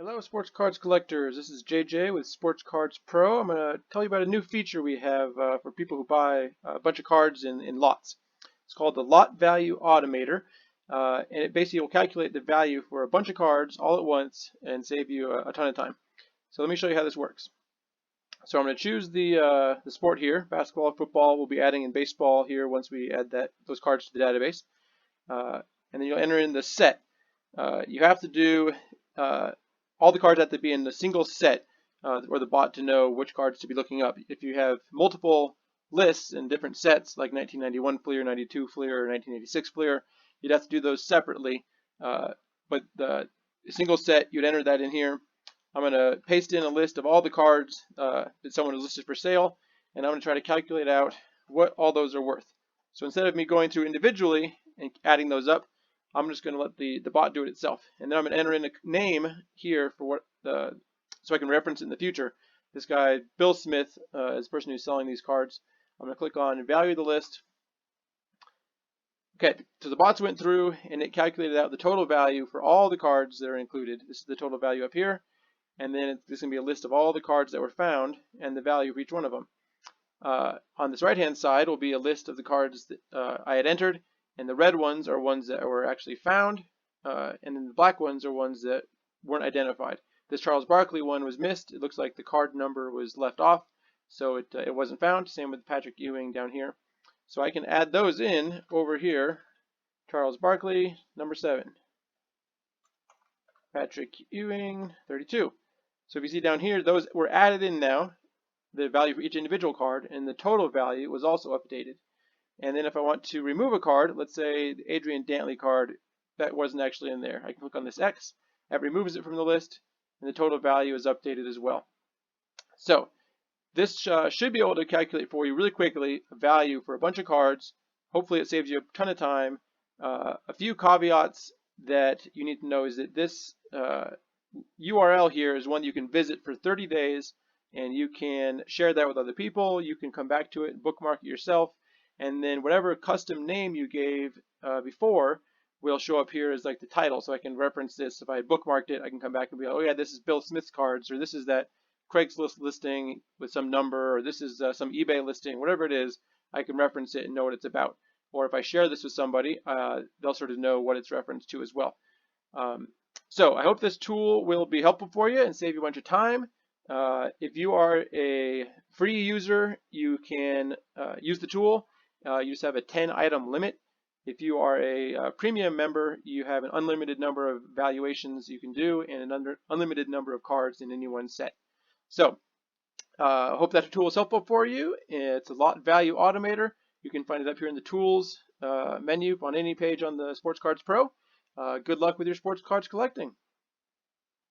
Hello, Sports Cards collectors. This is JJ with Sports Cards Pro. I'm going to tell you about a new feature we have for people who buy a bunch of cards in lots. It's called the Lot Value Automator, and it basically will calculate the value for a bunch of cards all at once and save you a ton of time. So let me show you how this works. So I'm going to choose the sport here, basketball, football. We'll be adding in baseball here once we add those cards to the database. And then you'll enter in the set. You have to do all the cards have to be in a single set for the bot to know which cards to be looking up. If you have multiple lists in different sets, like 1991 Fleer, 92 Fleer, or 1986 Fleer, you'd have to do those separately. But the single set, you'd enter that in here. I'm going to paste in a list of all the cards that someone has listed for sale, and I'm going to try to calculate out what all those are worth. So instead of me going through individually and adding those up, I'm just going to let the bot do it itself. And then I'm going to enter in a name here for what so I can reference it in the future. This guy, Bill Smith, is the person who's selling these cards. I'm going to click on value the list. Okay, so the bots went through and it calculated out the total value for all the cards that are included. This is the total value up here. And then this is going to be a list of all the cards that were found and the value for each one of them. On this right-hand side will be a list of the cards that I had entered, and the red ones are ones that were actually found, and then the black ones are ones that weren't identified. This Charles Barkley one was missed. It looks like the card number was left off, so it wasn't found. Same with Patrick Ewing down here. So I can add those in over here. Charles Barkley, number 7. Patrick Ewing, 32. So if you see down here, those were added in now, the value for each individual card, and the total value was also updated. And then if I want to remove a card, let's say the Adrian Dantley card, that wasn't actually in there. I can click on this X, that removes it from the list, and the total value is updated as well. So this should be able to calculate for you really quickly a value for a bunch of cards. Hopefully it saves you a ton of time. A few caveats that you need to know is that this URL here is one you can visit for 30 days, and you can share that with other people. You can come back to it and bookmark it yourself. And then whatever custom name you gave before will show up here as like the title. So I can reference this. If I had bookmarked it, I can come back and be like, oh yeah, this is Bill Smith's cards, or this is that Craigslist listing with some number, or this is some eBay listing, whatever it is, I can reference it and know what it's about. Or if I share this with somebody, they'll sort of know what it's referenced to as well. So I hope this tool will be helpful for you and save you a bunch of time. If you are a free user, you can use the tool. You just have a 10 item limit. If you are a premium member, you have an unlimited number of valuations you can do and an unlimited number of cards in any one set. So I hope that tool is helpful for you. It's a Lot Value Automator. You can find it up here in the Tools menu on any page on the Sports Cards Pro. Good luck with your sports cards collecting.